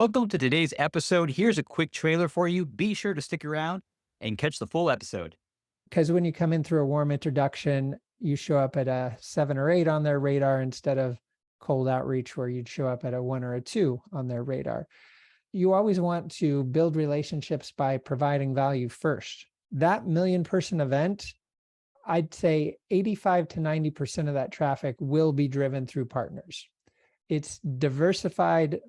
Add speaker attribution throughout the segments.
Speaker 1: Welcome to today's episode. Here's a quick trailer for you. Be sure to stick around and catch the full episode.
Speaker 2: Because when you come in through a warm introduction, you show up at a 7 or 8 on their radar instead of cold outreach where you'd show up at a 1 or a 2 on their radar. You always want to build relationships by providing value first. That million-person event, I'd say 85 to 90% of that traffic will be driven through partners. It's diversified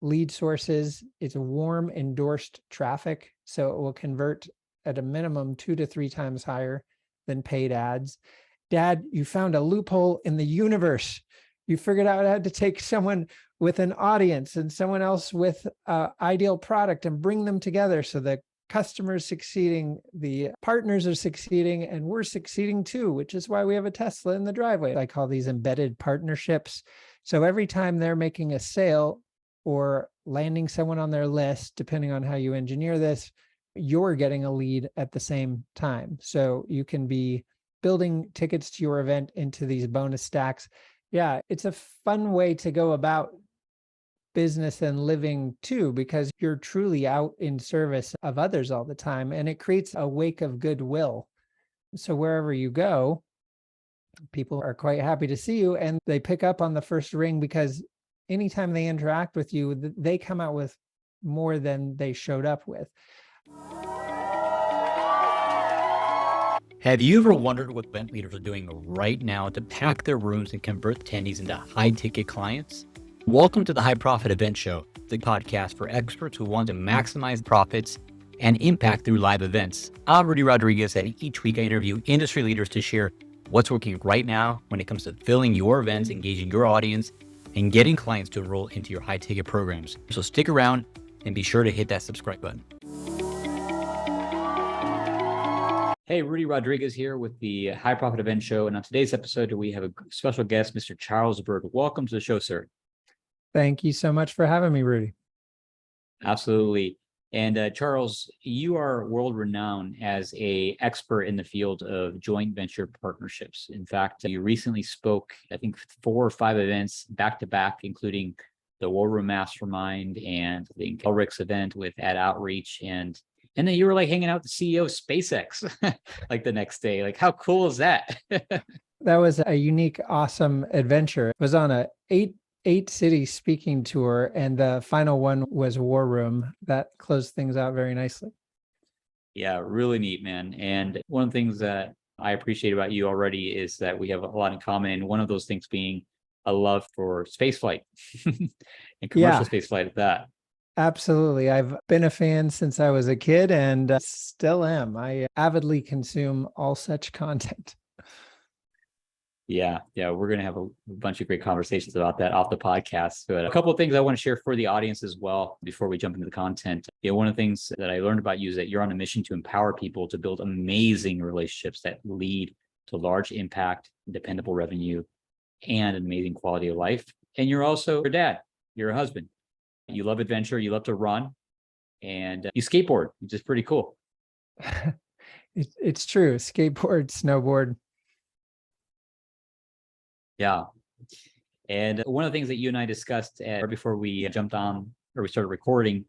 Speaker 2: lead sources. It's warm endorsed traffic, so it will convert at a minimum 2 to 3 times higher than paid ads. Dad, you found a loophole in the universe. You figured out how to take someone with an audience and someone else with an ideal product and bring them together so the customers succeeding, the partners are succeeding, and we're succeeding too, which is why we have a Tesla in the driveway. I call these embedded partnerships. So every time they're making a sale or landing someone on their list, depending on how you engineer this, you're getting a lead at the same time. So you can be building tickets to your event into these bonus stacks. Yeah, it's a fun way to go about business and living too, because you're truly out in service of others all the time, and it creates a wake of goodwill. So wherever you go, people are quite happy to see you, and they pick up on the first ring because anytime they interact with you, they come out with more than they showed up with.
Speaker 1: Have you ever wondered what event leaders are doing right now to pack their rooms and convert attendees into high-ticket clients? Welcome to the High Profit Event Show, the podcast for experts who want to maximize profits and impact through live events. I'm Rudy Rodriguez, and each week I interview industry leaders to share what's working right now when it comes to filling your events, engaging your audience, and getting clients to enroll into your high-ticket programs. So stick around and be sure to hit that subscribe button. Hey, Rudy Rodriguez here with the High Profit Event Show. And on today's episode, we have a special guest, Mr. Charles Byrd. Welcome to the show, sir.
Speaker 2: Thank you so much for having me, Rudy.
Speaker 1: Absolutely. And Charles, you are world-renowned as an expert in the field of joint venture partnerships. In fact, you recently spoke, I think, 4 or 5 events back-to-back, including the War Room Mastermind and the Elric's event with Ad Outreach. And then you were like hanging out with the CEO of SpaceX like the next day. Like, how cool is that?
Speaker 2: That was a unique, awesome adventure. It was on a 8-city speaking tour, and the final one was War Room. That closed things out very nicely.
Speaker 1: Yeah, really neat, man. And one of the things that I appreciate about you already is that we have a lot in common. And one of those things being a love for spaceflight and commercial spaceflight at that.
Speaker 2: Absolutely. I've been a fan since I was a kid and still am. I avidly consume all such content.
Speaker 1: Yeah, we're going to have a bunch of great conversations about that off the podcast. But a couple of things I want to share for the audience as well before we jump into the content. One of the things that I learned about you is that you're on a mission to empower people to build amazing relationships that lead to large impact, dependable revenue, and an amazing quality of life. And you're also your dad, you're a husband. You love adventure, you love to run, and you skateboard, which is pretty cool.
Speaker 2: It's true. Skateboard, snowboard.
Speaker 1: Yeah. And one of the things that you and I discussed right before we jumped on or we started recording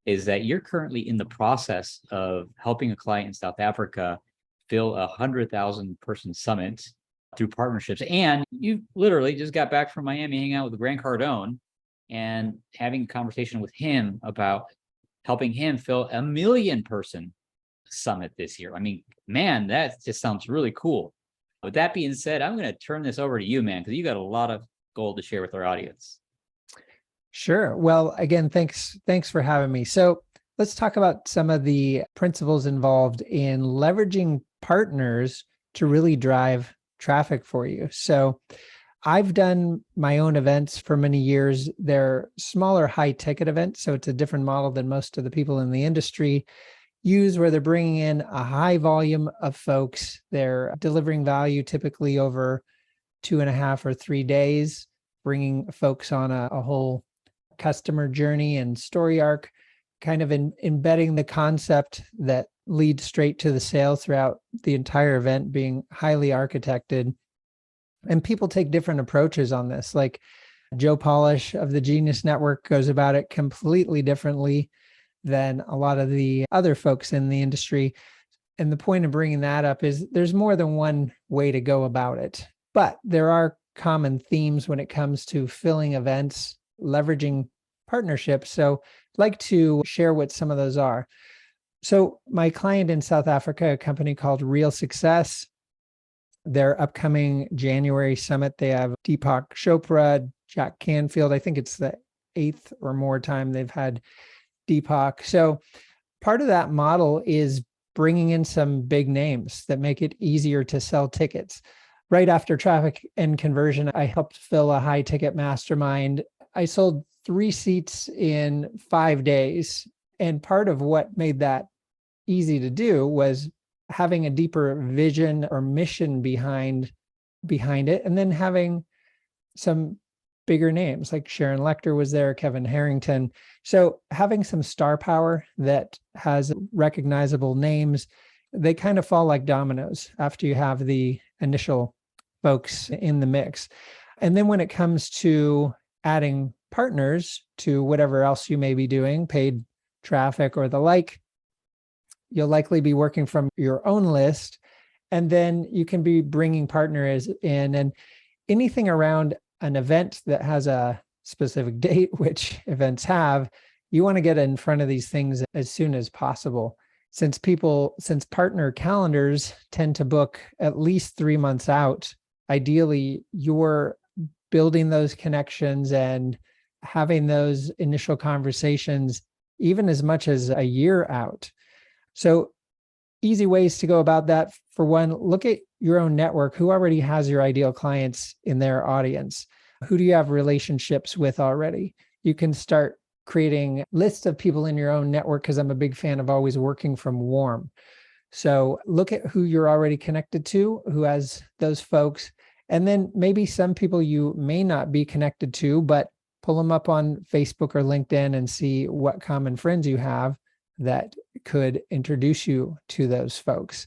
Speaker 1: is that you're currently in the process of helping a client in South Africa fill a 100,000 person summit through partnerships. And you literally just got back from Miami hanging out with Grant Cardone and having a conversation with him about helping him fill a 1 million person summit this year. I mean, man, that just sounds really cool. With that being said, I'm going to turn this over to you, man, because you got a lot of gold to share with our audience.
Speaker 2: Sure. Well, again, thanks for having me. So let's talk about some of the principles involved in leveraging partners to really drive traffic for you. So I've done my own events for many years. They're smaller, high ticket events. So it's a different model than most of the people in the industry use, where they're bringing in a high volume of folks. They're delivering value typically over 2.5 or 3 days, bringing folks on a whole customer journey and story arc, kind of embedding the concept that leads straight to the sale throughout the entire event, being highly architected. And people take different approaches on this. Like Joe Polish of the Genius Network goes about it completely differently than a lot of the other folks in the industry. And the point of bringing that up is there's more than one way to go about it, but there are common themes when it comes to filling events, leveraging partnerships. So I'd like to share what some of those are. So my client in South Africa, a company called Real Success, their upcoming January summit, they have Deepak Chopra, Jack Canfield. I think it's the 8th or more time they've had Deepak. So part of that model is bringing in some big names that make it easier to sell tickets. Right after traffic and conversion, I helped fill a high ticket mastermind. I sold 3 seats in 5 days. And part of what made that easy to do was having a deeper vision or mission behind it, and then having some bigger names like Sharon Lechter was there, Kevin Harrington. So having some star power that has recognizable names, they kind of fall like dominoes after you have the initial folks in the mix. And then when it comes to adding partners to whatever else you may be doing, paid traffic or the like, you'll likely be working from your own list. And then you can be bringing partners in, and anything around an event that has a specific date, which events have, you want to get in front of these things as soon as possible. Since partner calendars tend to book at least 3 months out, ideally you're building those connections and having those initial conversations even as much as a year out. So easy ways to go about that. For one, look at your own network. Who already has your ideal clients in their audience? Who do you have relationships with already? You can start creating lists of people in your own network, because I'm a big fan of always working from warm. So look at who you're already connected to, who has those folks, and then maybe some people you may not be connected to, but pull them up on Facebook or LinkedIn and see what common friends you have that could introduce you to those folks.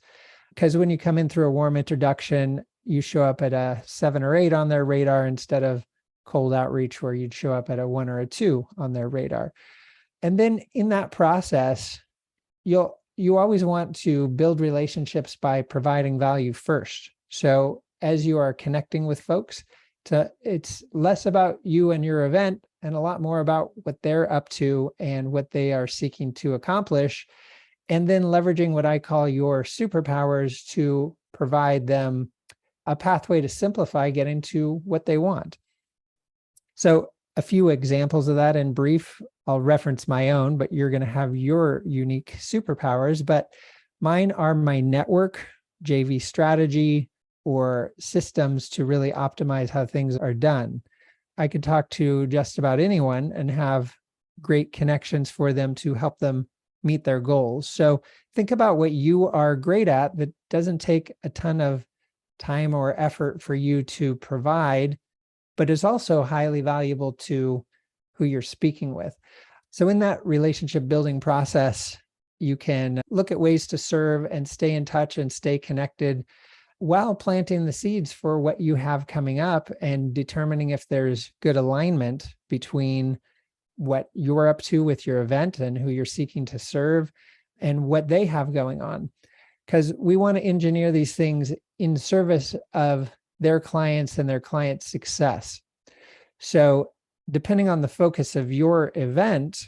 Speaker 2: Because when you come in through a warm introduction, you show up at a 7 or 8 on their radar instead of cold outreach where you'd show up at a 1 or a 2 on their radar. And then in that process, you always want to build relationships by providing value first. So as you are connecting with folks, it's less about you and your event and a lot more about what they're up to and what they are seeking to accomplish. And then leveraging what I call your superpowers to provide them a pathway to simplify getting to what they want. So a few examples of that in brief, I'll reference my own, but you're going to have your unique superpowers. But mine are my network, JV strategy, or systems to really optimize how things are done. I could talk to just about anyone and have great connections for them to help them meet their goals. So think about what you are great at that doesn't take a ton of time or effort for you to provide, but is also highly valuable to who you're speaking with. So in that relationship building process, you can look at ways to serve and stay in touch and stay connected while planting the seeds for what you have coming up and determining if there's good alignment between what you're up to with your event and who you're seeking to serve and what they have going on. Because we want to engineer these things in service of their clients and their clients' success. So depending on the focus of your event,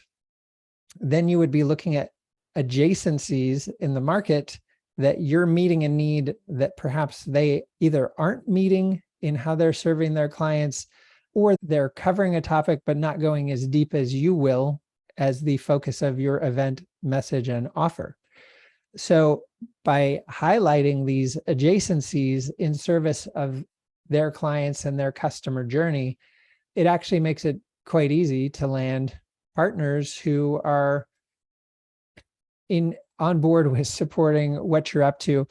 Speaker 2: then you would be looking at adjacencies in the market that you're meeting a need that perhaps they either aren't meeting in how they're serving their clients, or they're covering a topic but not going as deep as you will as the focus of your event message and offer. So by highlighting these adjacencies in service of their clients and their customer journey, it actually makes it quite easy to land partners who are on board with supporting what you're up to.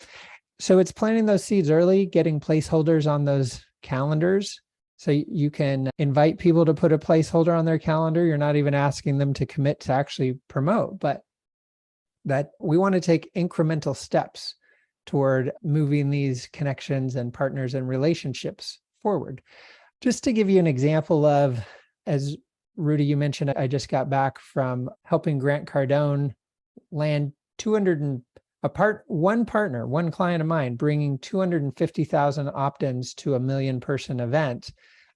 Speaker 2: So it's planting those seeds early, getting placeholders on those calendars. So you can invite people to put a placeholder on their calendar. You're not even asking them to commit to actually promote, but that we want to take incremental steps toward moving these connections and partners and relationships forward. Just to give you an example of, as Rudy, you mentioned, I just got back from helping Grant Cardone land 200 and one client of mine, bringing 250,000 opt-ins to a 1,000,000-person event.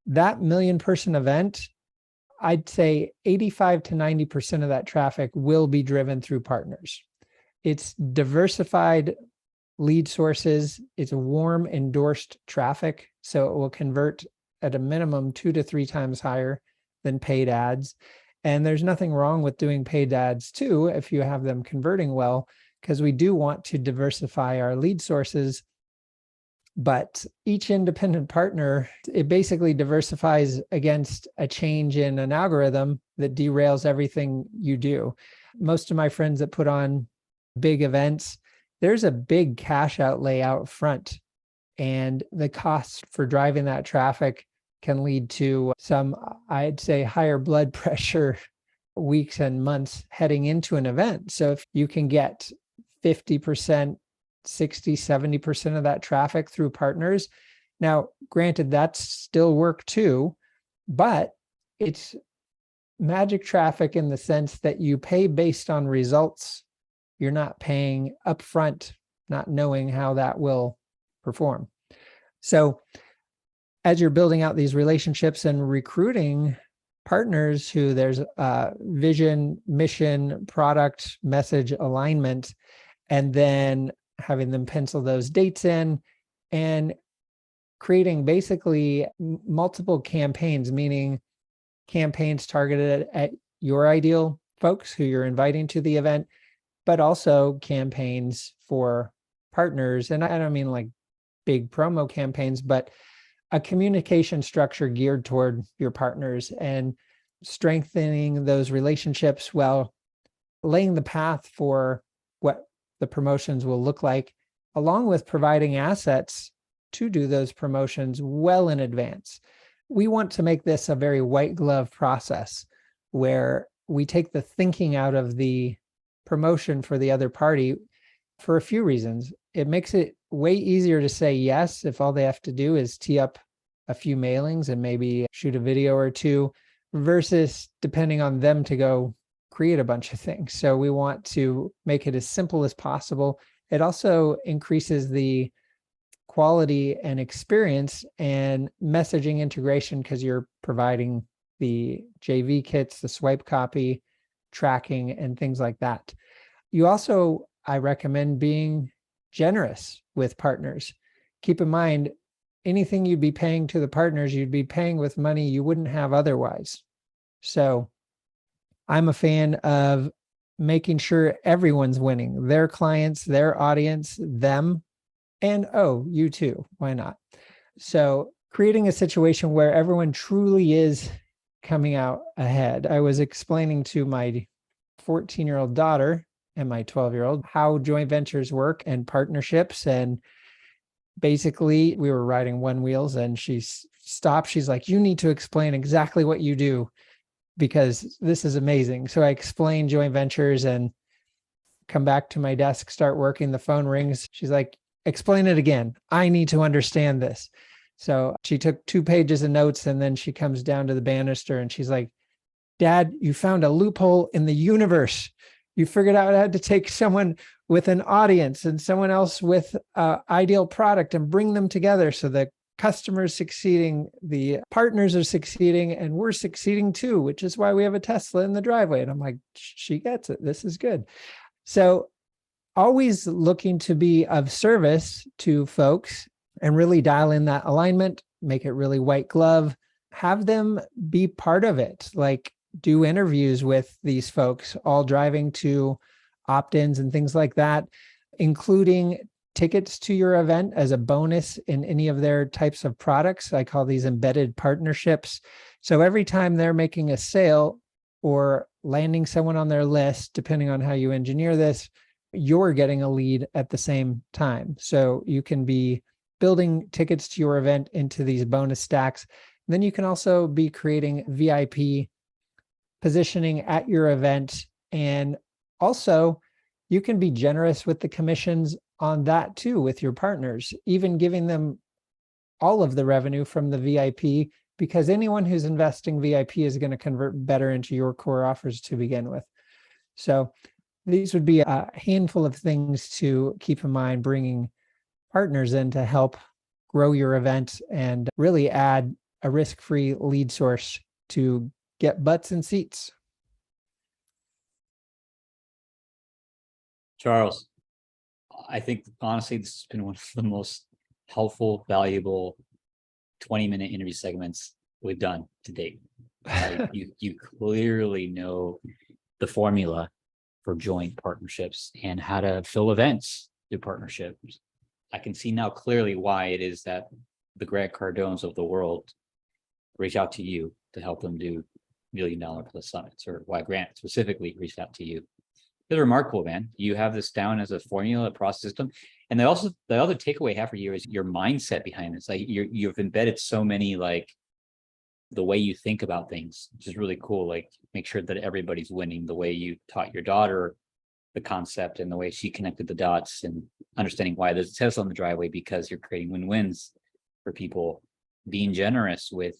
Speaker 2: That 1,000,000-person event, I'd say 85 to 90% of that traffic will be driven through partners. It's diversified lead sources. It's warm endorsed traffic. So it will convert at a minimum 2 to 3 times higher than paid ads. And there's nothing wrong with doing paid ads too, if you have them converting well, because we do want to diversify our lead sources. But each independent partner, it basically diversifies against a change in an algorithm that derails everything you do. Most of my friends that put on big events, there's a big cash outlay out front, and the costs for driving that traffic can lead to some, I'd say, higher blood pressure weeks and months heading into an event. So if you can get 50%, 60, 70% of that traffic through partners. Now, granted, that's still work too, but it's magic traffic in the sense that you pay based on results. You're not paying upfront, not knowing how that will perform. So as you're building out these relationships and recruiting partners who there's vision, mission, product, message alignment, and then having them pencil those dates in and creating basically multiple campaigns, meaning campaigns targeted at your ideal folks who you're inviting to the event, but also campaigns for partners. And I don't mean like big promo campaigns, but a communication structure geared toward your partners and strengthening those relationships while laying the path for what the promotions will look like, along with providing assets to do those promotions well in advance. We want to make this a very white glove process where we take the thinking out of the promotion for the other party for a few reasons. It makes it way easier to say yes if all they have to do is tee up a few mailings and maybe shoot a video or two, versus depending on them to go create a bunch of things. So we want to make it as simple as possible. It also increases the quality and experience and messaging integration because you're providing the JV kits, the swipe copy, tracking, and things like that. You also, I recommend being generous with partners. Keep in mind, anything you'd be paying to the partners, you'd be paying with money you wouldn't have otherwise. So I'm a fan of making sure everyone's winning, their clients, their audience, them, and you too, why not? So creating a situation where everyone truly is coming out ahead. I was explaining to my 14-year-old daughter and my 12-year-old how joint ventures work and partnerships. And basically we were riding one wheels and she stopped. She's like, you need to explain exactly what you do because this is amazing. So I explained joint ventures and come back to my desk, start working. The phone rings. She's like, explain it again. I need to understand this. So she took 2 pages of notes and then she comes down to the banister and she's like, Dad, you found a loophole in the universe. You figured out how to take someone with an audience and someone else with an ideal product and bring them together so the customer's succeeding, the partners are succeeding, and we're succeeding too, which is why we have a Tesla in the driveway. And I'm like, she gets it. This is good. So always looking to be of service to folks and really dial in that alignment, make it really white glove, have them be part of it. Like do interviews with these folks, all driving to opt-ins and things like that, including tickets to your event as a bonus in any of their types of products. I call these embedded partnerships. So every time they're making a sale or landing someone on their list, depending on how you engineer this, you're getting a lead at the same time. So you can be building tickets to your event into these bonus stacks. Then you can also be creating VIP positioning at your event. And also you can be generous with the commissions on that too with your partners, even giving them all of the revenue from the VIP because anyone who's investing VIP is going to convert better into your core offers to begin with. So these would be a handful of things to keep in mind, bringing partners in to help grow your event and really add a risk-free lead source to get butts and seats.
Speaker 1: Charles, I think honestly, this has been one of the most helpful, valuable 20-minute interview segments we've done to date. You clearly know the formula for joint partnerships and how to fill events through partnerships. I can see now clearly why it is that the Grant Cardones of the world reach out to you to help them do $1 million plus summits, or why Grant specifically reached out to you. It's remarkable, man. You have this down as a formula, a process system. And the other takeaway I have for you is your mindset behind this. Like you've embedded so many, like the way you think about things, which is really cool. Like make sure that everybody's winning, the way you taught your daughter the concept and the way she connected the dots, and understanding why there's a Tesla on the driveway, because you're creating win-wins for people, being generous with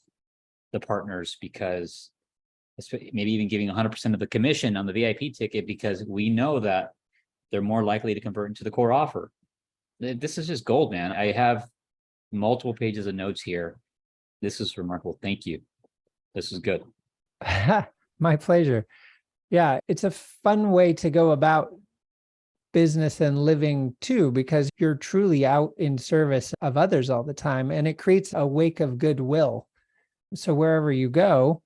Speaker 1: the partners, because maybe even giving 100% of the commission on the VIP ticket, because we know that they're more likely to convert into the core offer. This is just gold, man. I have multiple pages of notes here. This is remarkable. Thank you. This is good.
Speaker 2: My pleasure. Yeah, it's a fun way to go about business and living too, because you're truly out in service of others all the time, and it creates a wake of goodwill. So wherever you go,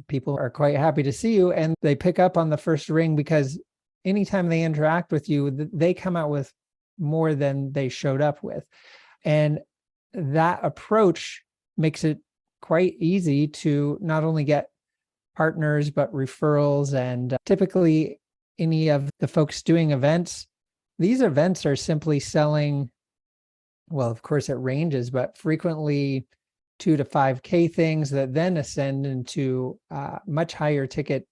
Speaker 2: people are quite happy to see you, and they pick up on the first ring, because anytime they interact with you, they come out with more than they showed up with. And that approach makes it quite easy to not only get partners, but referrals. And typically any of the folks doing events, these events are simply selling, well, of course it ranges, but frequently 2 to 5K things that then ascend into much higher ticket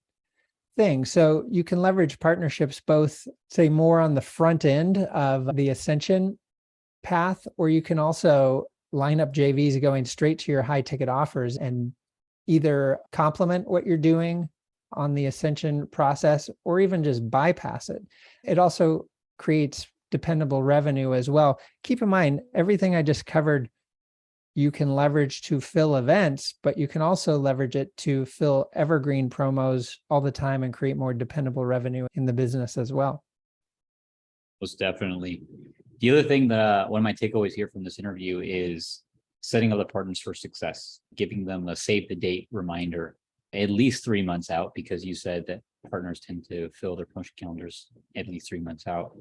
Speaker 2: things. So you can leverage partnerships both, say, more on the front end of the ascension path, or you can also line up JVs going straight to your high ticket offers and either complement what you're doing on the ascension process, or even just bypass it. It also creates dependable revenue as well. Keep in mind, everything I just covered, you can leverage to fill events, but you can also leverage it to fill evergreen promos all the time and create more dependable revenue in the business as well.
Speaker 1: Most definitely. The other thing that one of my takeaways here from this interview is setting up the partners for success, giving them a save the date reminder at least 3 months out, because you said that partners tend to fill their promotion calendars at least 3 months out.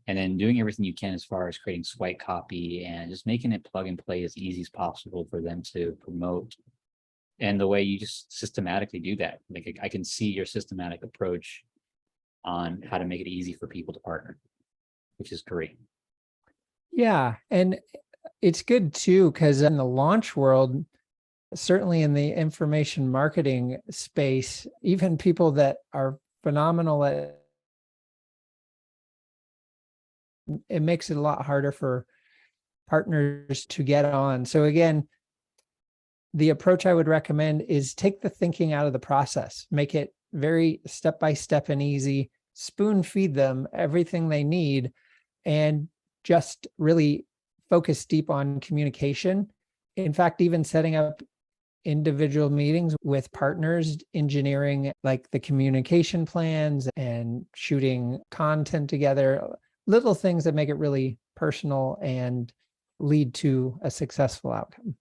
Speaker 1: And then doing everything you can as far as creating swipe copy and just making it plug and play as easy as possible for them to promote. And the way you just systematically do that, like I can see your systematic approach on how to make it easy for people to partner, which is great.
Speaker 2: Yeah. And it's good too, because in the launch world, certainly in the information marketing space, even people that are phenomenal at it, makes it a lot harder for partners to get on. So again, the approach I would recommend is take the thinking out of the process, make it very step-by-step and easy, spoon feed them everything they need, and just really focus deep on communication. In fact, even setting up individual meetings with partners, engineering like the communication plans and shooting content together, little things that make it really personal and lead to a successful outcome.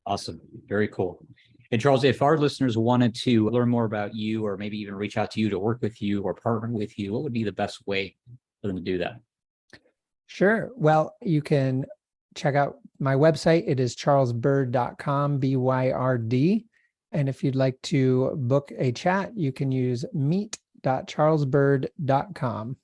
Speaker 1: Awesome. Very cool. And Charles, if our listeners wanted to learn more about you, or maybe even reach out to you to work with you or partner with you, what would be the best way for them to do that?
Speaker 2: Sure. Well, you can check out my website. It is charlesbyrd.com, BYRD. And if you'd like to book a chat, you can use meet.charlesbyrd.com.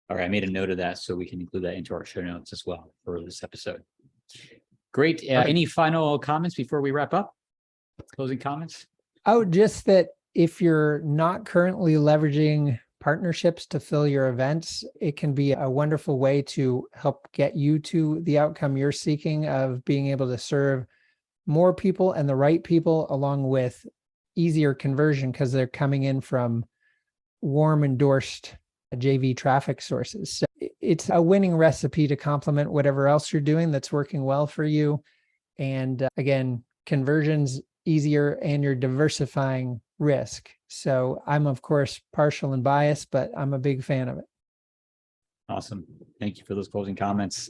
Speaker 1: All right, I made a note of that so we can include that into our show notes as well for this episode. Great. Any final comments before we wrap up? Closing comments?
Speaker 2: Oh, just that if you're not currently leveraging partnerships to fill your events. It can be a wonderful way to help get you to the outcome you're seeking of being able to serve more people and the right people, along with easier conversion because they're coming in from warm endorsed JV traffic sources. So it's a winning recipe to complement whatever else you're doing that's working well for you. And again, conversions easier and you're diversifying risk. So I'm of course partial and biased, but I'm a big fan of it.
Speaker 1: Awesome. Thank you for those closing comments.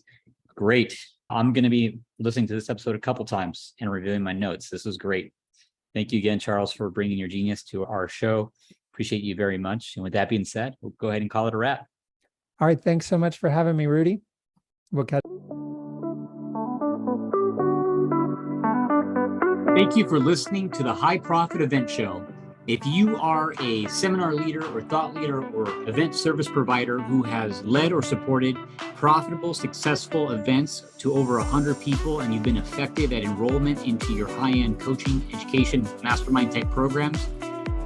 Speaker 1: Great. I'm going to be listening to this episode a couple times and reviewing my notes. This was great. Thank you again, Charles, for bringing your genius to our show. Appreciate you very much. And with that being said, we'll go ahead and call it a wrap.
Speaker 2: All right. Thanks so much for having me, Rudy. We'll catch.
Speaker 1: Thank you for listening to the High Profit Event Show. If you are a seminar leader or thought leader or event service provider who has led or supported profitable, successful events to over 100 people, and you've been effective at enrollment into your high-end coaching, education, mastermind type programs,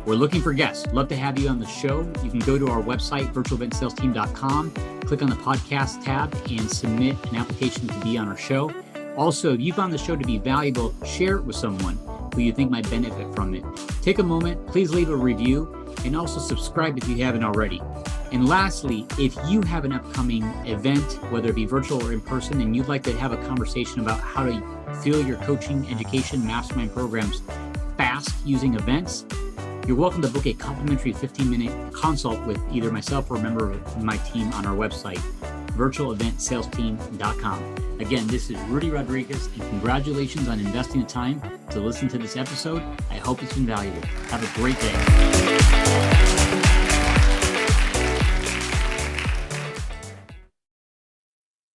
Speaker 1: we're looking for guests. Love to have you on the show. You can go to our website, virtualeventsalesteam.com, click on the podcast tab and submit an application to be on our show. Also, if you found the show to be valuable, share it with someone who you think might benefit from it. Take a moment, please leave a review, and also subscribe if you haven't already. And lastly, if you have an upcoming event, whether it be virtual or in person, and you'd like to have a conversation about how to fill your coaching, education, mastermind programs fast using events, you're welcome to book a complimentary 15-minute consult with either myself or a member of my team on our website, virtualeventsalesteam.com. Again, this is Rudy Rodriguez, and congratulations on investing the time to listen to this episode. I hope it's been valuable. Have a great day.